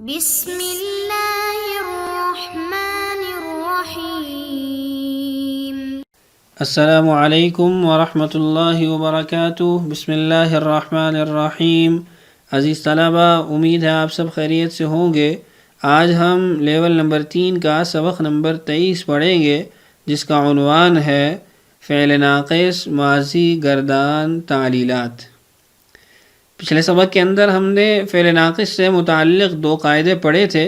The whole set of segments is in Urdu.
بسم اللہ الرحمن الرحیم۔ السلام علیکم ورحمۃ اللہ وبرکاتہ۔ بسم اللہ الرحمن الرحیم۔ عزیز طلبہ، امید ہے آپ سب خیریت سے ہوں گے۔ آج ہم لیول نمبر 3 کا سبق نمبر 23 پڑھیں گے، جس کا عنوان ہے فعل ناقص، ماضی، گردان، تعلیلات۔ پچھلے سبق کے اندر ہم نے فعل ناقص سے متعلق 2 قاعدے پڑھے تھے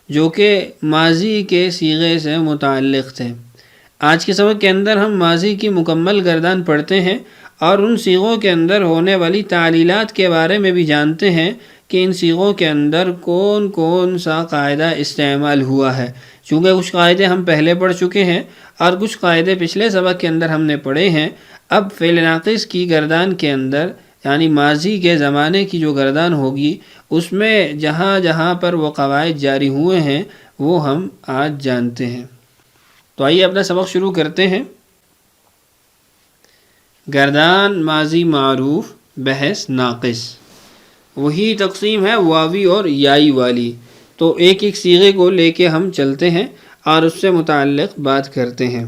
جو کہ ماضی کے صیغے سے متعلق تھے۔ آج کے سبق کے اندر ہم ماضی کی مکمل گردان پڑھتے ہیں اور ان صیغوں کے اندر ہونے والی تعلیلات کے بارے میں بھی جانتے ہیں کہ ان صیغوں کے اندر کون کون سا قاعدہ استعمال ہوا ہے۔ چونکہ کچھ قاعدے ہم پہلے پڑھ چکے ہیں اور کچھ قاعدے پچھلے سبق کے اندر ہم نے پڑھے ہیں، اب فعل ناقص کی گردان کے اندر یعنی ماضی کے زمانے کی جو گردان ہوگی، اس میں جہاں جہاں پر وہ قواعد جاری ہوئے ہیں وہ ہم آج جانتے ہیں۔ تو آئیے اپنا سبق شروع کرتے ہیں۔ گردان، ماضی معروف، بحث ناقص، وہی تقسیم ہے واوی اور یائی والی۔ تو ایک ایک صیغے کو لے کے ہم چلتے ہیں اور اس سے متعلق بات کرتے ہیں۔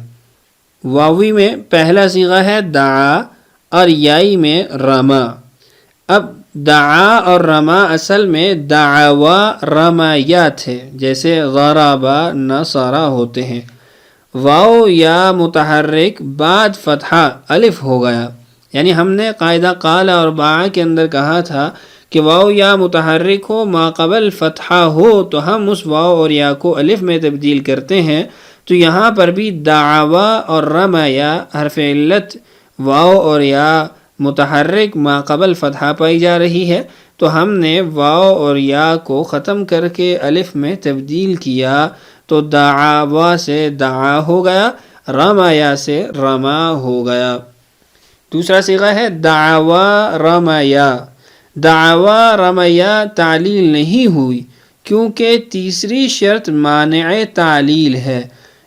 واوی میں پہلا صیغہ ہے دعا اور یائی میں رما۔ اب دعا اور رما اصل میں دعوا رمایات ہے، جیسے غربا نصرا ہوتے ہیں۔ واو یا متحرک بعد فتحہ الف ہو گیا، یعنی ہم نے قاعدہ قال اور باع کے اندر کہا تھا کہ واو یا متحرک ہو ما قبل فتحہ ہو تو ہم اس واو اور یا کو الف میں تبدیل کرتے ہیں۔ تو یہاں پر بھی دعوا اور رمایا حرف علت واو اور یا متحرک ما قبل فتحہ پائی جا رہی ہے، تو ہم نے واو اور یا کو ختم کر کے الف میں تبدیل کیا، تو دعوا سے دعا ہو گیا، رمایا سے رما ہو گیا۔ دوسرا صیغہ ہے دعوا رمایا۔ دعوا رمایا تعلیل نہیں ہوئی کیونکہ تیسری شرط مانع تعلیل ہے۔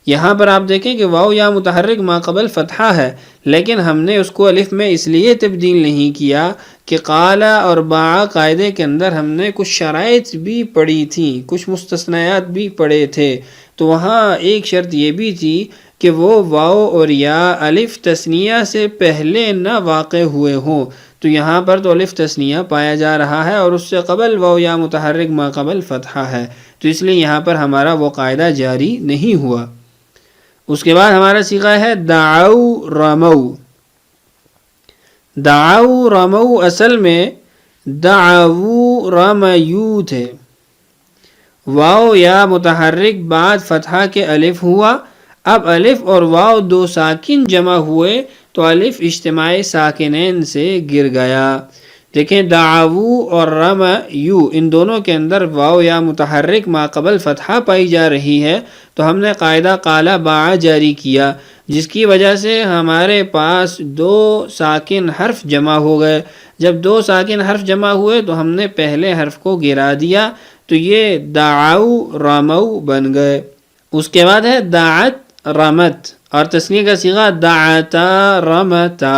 یہاں پر آپ دیکھیں کہ واو یا متحرک ما قبل فتحہ ہے، لیکن ہم نے اس کو الف میں اس لیے تبدیل نہیں کیا کہ قال اور باع قاعدے کے اندر ہم نے کچھ شرائط بھی پڑھی تھیں، کچھ مستثنیات بھی پڑھے تھے۔ تو وہاں ایک شرط یہ بھی تھی کہ وہ واو اور یا الف تثنیہ سے پہلے نہ واقع ہوئے ہوں۔ تو یہاں پر تو الف تثنیہ پایا جا رہا ہے اور اس سے قبل واو یا متحرک ما قبل فتحہ ہے، تو اس لیے یہاں پر ہمارا وہ قاعدہ جاری نہیں ہوا۔ اس کے بعد ہمارا صیغہ ہے دعو رمو۔ دعو رمو اصل میں دعو رمیو تھے۔ واو یا متحرک بعد فتحہ کے الف ہوا۔ اب الف اور واو 2 ساکن جمع ہوئے تو الف اجتماع ساکنین سے گر گیا۔ دیکھیں دعو اور رمیو ان دونوں کے اندر واو یا متحرک ما قبل فتحہ پائی جا رہی ہے، تو ہم نے قاعدہ قال باع جاری کیا، جس کی وجہ سے ہمارے پاس 2 ساکن حرف جمع ہو گئے۔ جب 2 ساکن حرف جمع ہوئے تو ہم نے پہلے حرف کو گرا دیا، تو یہ دعو رمو بن گئے۔ اس کے بعد ہے دعت رمت اور تثنیہ کا صیغہ دعتا رمتا۔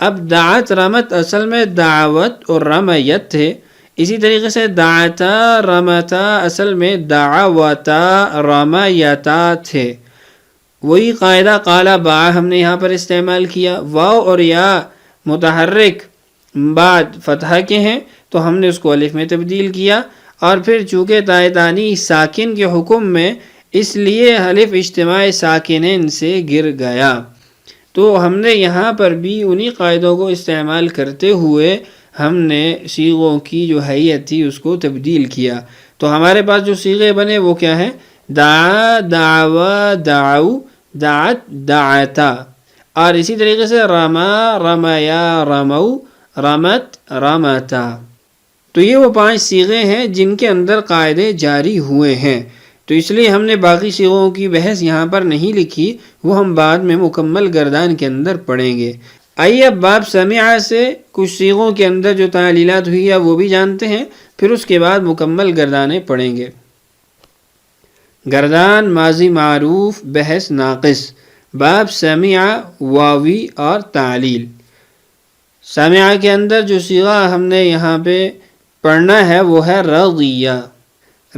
اب دعت رمت اصل میں دعوت اور رمیت تھے، اسی طریقے سے دعتا رمتا اصل میں دعوتا رمیتا تھے۔ وہی قاعدہ قال باع ہم نے یہاں پر استعمال کیا۔ واو اور یا متحرک بعد فتحہ کے ہیں تو ہم نے اس کو الف میں تبدیل کیا، اور پھر چونکہ تائے تانی ساکن کے حکم میں اس لیے الف اجتماع ساکنین سے گر گیا۔ تو ہم نے یہاں پر بھی انہی قاعدوں کو استعمال کرتے ہوئے ہم نے صیغوں کی جو حیت تھی اس کو تبدیل کیا۔ تو ہمارے پاس جو صیغے بنے وہ کیا ہیں؟ دعا دعوا دعو دعت دعتا، اور اسی طریقے سے رما رمایا رمو رمت رمتا۔ تو یہ وہ 5 صیغے ہیں جن کے اندر قاعدے جاری ہوئے ہیں، تو اس لیے ہم نے باقی صیغوں کی بحث یہاں پر نہیں لکھی، وہ ہم بعد میں مکمل گردان کے اندر پڑھیں گے۔ آئیے اب باب سمع سے کچھ صیغوں کے اندر جو تعلیلات ہوئی ہے وہ بھی جانتے ہیں، پھر اس کے بعد مکمل گردانیں پڑھیں گے۔ گردان، ماضی معروف، بحث ناقص، باب سمع واوی اور تعلیل۔ سمع کے اندر جو صیغہ ہم نے یہاں پہ پڑھنا ہے وہ ہے رضیہ۔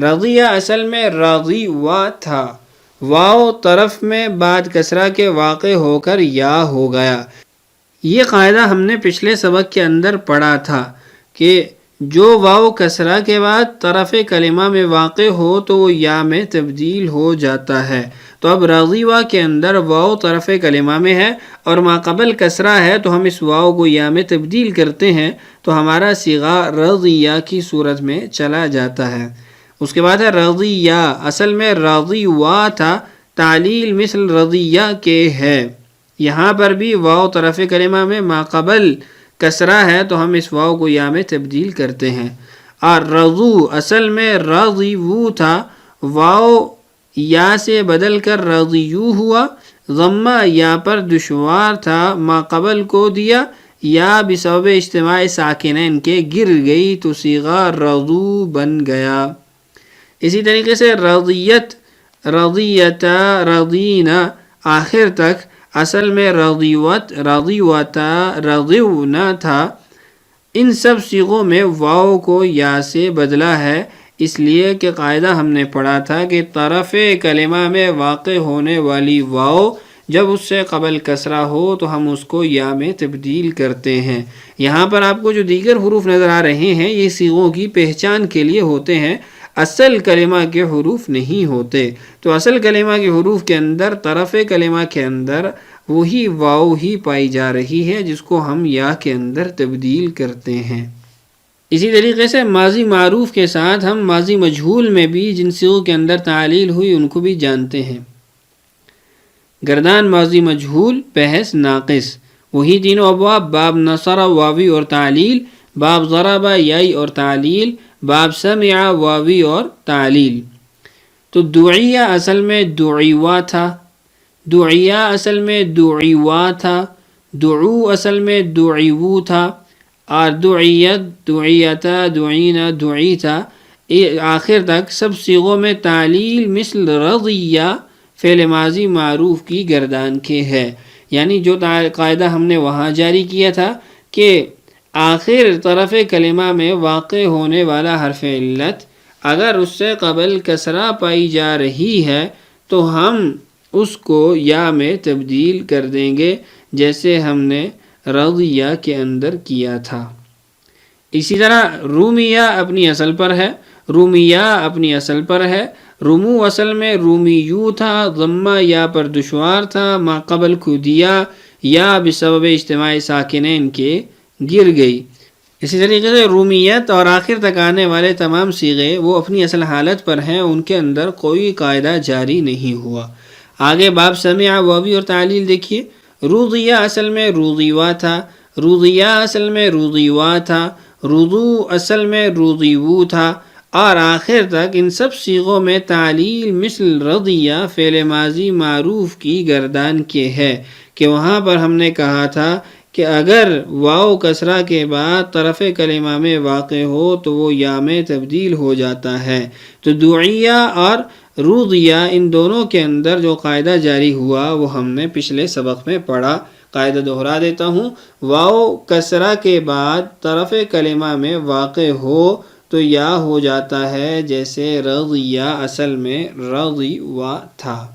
رضیہ اصل میں راضی وا تھا، واو طرف میں بعد کسرہ کے واقع ہو کر یا ہو گیا۔ یہ قاعدہ ہم نے پچھلے سبق کے اندر پڑھا تھا کہ جو واو کسرہ کے بعد طرف کلمہ میں واقع ہو تو وہ یا میں تبدیل ہو جاتا ہے۔ تو اب رضیہ کے اندر واو طرف کلمہ میں ہے اور ما قبل کسرہ ہے، تو ہم اس واو کو یا میں تبدیل کرتے ہیں تو ہمارا صیغہ رضیہ کی صورت میں چلا جاتا ہے۔ اس کے بعد ہے رضیہ، اصل میں رضیہ تھا، تعلیل مثل رضیہ کے ہے۔ یہاں پر بھی واو طرف کلمہ میں ما قبل کسرہ ہے تو ہم اس واو کو یا میں تبدیل کرتے ہیں۔ اور رضو اصل میں رضیو تھا، واو یا سے بدل کر رضیو ہوا، ضمہ یا پر دشوار تھا، ما قبل کو دیا، یا بسبب اجتماع ساکنین کے گر گئی تو صیغہ رضو بن گیا۔ اسی طریقے سے رضیت، رضیتا، رضینا آخر تک اصل میں رضیوت، رضیوتا، رضیونا تھا۔ ان سب صیغوں میں واو کو یا سے بدلا ہے، اس لیے کہ قاعدہ ہم نے پڑھا تھا کہ طرف کلمہ میں واقع ہونے والی واو جب اس سے قبل کسرہ ہو تو ہم اس کو یا میں تبدیل کرتے ہیں۔ یہاں پر آپ کو جو دیگر حروف نظر آ رہے ہیں یہ صیغوں کی پہچان کے لیے ہوتے ہیں، اصل کلمہ کے حروف نہیں ہوتے۔ تو اصل کلمہ کے حروف کے اندر طرف کلمہ کے اندر وہی واو ہی پائی جا رہی ہے جس کو ہم یا کے اندر تبدیل کرتے ہیں۔ اسی طریقے سے ماضی معروف کے ساتھ ہم ماضی مجہول میں بھی جن صیغوں کے اندر تعلیل ہوئی ان کو بھی جانتے ہیں۔ گردان ماضی مجہول، بحث ناقص، وہی تینوں ابواب، باب نصر واوی اور تعلیل، باب ضرب یائی اور تعلیل، باب سمع واوی اور تعلیل۔ تو دعیہ اصل میں دعیوا تھا، دعیہ اصل میں دعیوا تھا، دعو اصل میں دعیو تھا، اور دعیت، دعیتا، دعینا، دعیتا، آخر تک سب صیغوں میں تعلیل مثل رضیہ فعل ماضی معروف کی گردان کے ہے۔ یعنی جو قاعدہ ہم نے وہاں جاری کیا تھا کہ آخر طرف کلمہ میں واقع ہونے والا حرف علت اگر اس سے قبل کسرہ پائی جا رہی ہے تو ہم اس کو یا میں تبدیل کر دیں گے، جیسے ہم نے رضیہ کے اندر کیا تھا۔ اسی طرح رومیہ اپنی اصل پر ہے، رومیہ اپنی اصل پر ہے، رمو اصل میں رومیو تھا، ضمہ یا پر دشوار تھا، ما قبل کو دیا، یا بسبب اجتماع ساکنین کے گر گئی۔ اسی طریقے سے رومیت اور آخر تک آنے والے تمام صیغے وہ اپنی اصل حالت پر ہیں، ان کے اندر کوئی قاعدہ جاری نہیں ہوا۔ آگے باب سمع واوی اور تعلیل دیکھیے۔ رضیہ اصل میں رضیوا تھا، رضیہ اصل میں رضیوا تھا، رضو اصل میں رضیو تھا، اور آخر تک ان سب صیغوں میں تعلیل مثل رضیہ فعل ماضی معروف کی گردان کے ہے کہ وہاں پر ہم نے کہا تھا کہ اگر واو کسرہ کے بعد طرف کلمہ میں واقع ہو تو وہ یا میں تبدیل ہو جاتا ہے۔ تو دعیہ اور رضیہ ان دونوں کے اندر جو قاعدہ جاری ہوا وہ ہم نے پچھلے سبق میں پڑھا۔ قاعدہ دہرا دیتا ہوں، واو کسرہ کے بعد طرف کلمہ میں واقع ہو تو یا ہو جاتا ہے، جیسے رضیہ اصل میں رضیوا تھا۔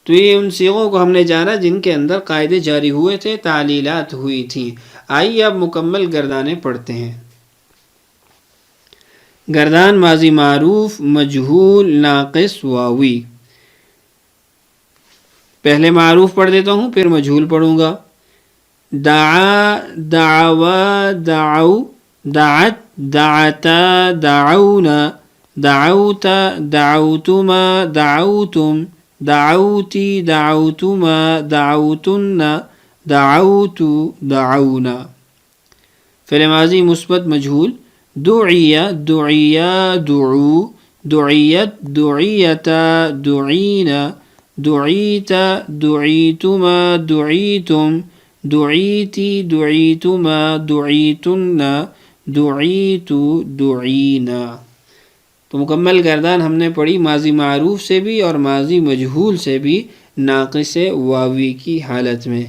تو یہ ان صیغوں کو ہم نے جانا جن کے اندر قاعدے جاری ہوئے تھے، تعلیلات ہوئی تھیں۔ آئیے اب مکمل گردانیں پڑھتے ہیں۔ گردان ماضی معروف، مجہول، ناقص، واوی۔ پہلے معروف پڑھ دیتا ہوں پھر مجہول پڑھوں گا۔ دعا، دعوا، دعو، دعت، دعتا، دعونا، دعوتا، دعوتما، دعوتم، دعوتی، دعوتما، دعوتن، دعوتو، دعونا۔ فعل ماضی مثبت مجہول، دعیہ، دعیا، دعو، دعیت، دعیتا، دعینا، دعیتا، دعیتما، دعیتم، دعیتی، دعیتما، دعیتن، دعیتو، دعینا۔ تو مکمل گردان ہم نے پڑھی ماضی معروف سے بھی اور ماضی مجہول سے بھی ناقص واوی کی حالت میں۔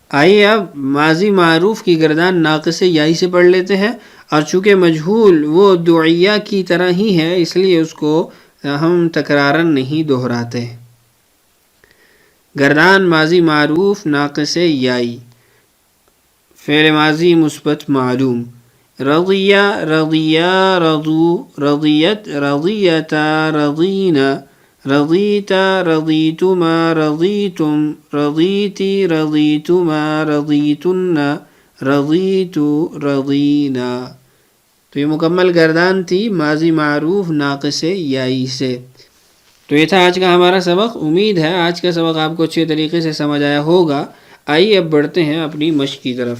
آئیے اب ماضی معروف کی گردان ناقص یائی سے پڑھ لیتے ہیں اور چونکہ مجہول وہ دعیہ کی طرح ہی ہے اس لیے اس کو ہم تکرارن نہیں دہراتے. گردان ماضی معروف ناقص یائی، فعل ماضی مثبت معلوم. رضیہ رضیا رضو رضیت رضیتا رضینا رضیتا رضیتما رضیتم رضیتی رضیتما رضیتن رضیتو رضینا. تو یہ مکمل گردان تھی ماضی معروف ناقص یائی سے. تو یہ تھا آج کا ہمارا سبق. امید ہے آج کا سبق آپ کو اچھے طریقے سے سمجھ آیا ہوگا. آئیے اب بڑھتے ہیں اپنی مشق کی طرف.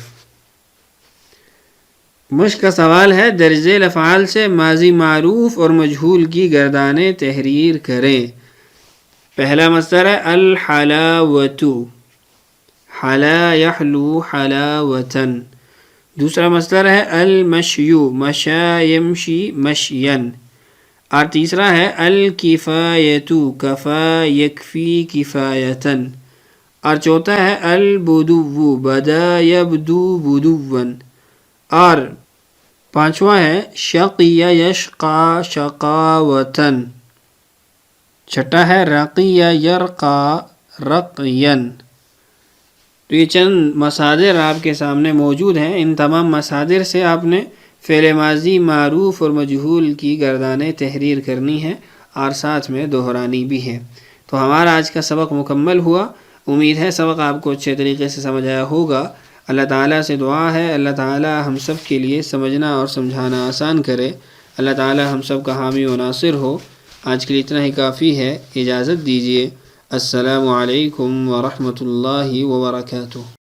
مشق کا سوال ہے درج ذیل افعال سے ماضی معروف اور مجہول کی گردانیں تحریر کریں. پہلا مصدر ہے الحلاوۃ، حلا یحلو حلاوۃً. دوسرا مصدر ہے المشی، مشا یمشی مشین. اور تیسرا ہے الکفایۃ، کفا یکفی کفایتاً. اور چوتھا ہے البدو، بدا یبدو بدواً. اور پانچواں ہے شقی یشقی شقاوتاً. چھٹا ہے رقی یرقی رقیاً. تو یہ چند مصادر آپ کے سامنے موجود ہیں. ان تمام مصادر سے آپ نے فعل ماضی معروف اور مجہول کی گردانیں تحریر کرنی ہے اور ساتھ میں دہرانی بھی ہے. تو ہمارا آج کا سبق مکمل ہوا. امید ہے سبق آپ کو اچھے طریقے سے سمجھ آیا ہوگا. اللہ تعالیٰ سے دعا ہے اللہ تعالیٰ ہم سب کے لیے سمجھنا اور سمجھانا آسان کرے. اللہ تعالیٰ ہم سب کا حامی و ناصر ہو. آج کے لیے اتنا ہی کافی ہے. اجازت دیجیے. السلام علیکم ورحمۃ اللہ وبرکاتہ.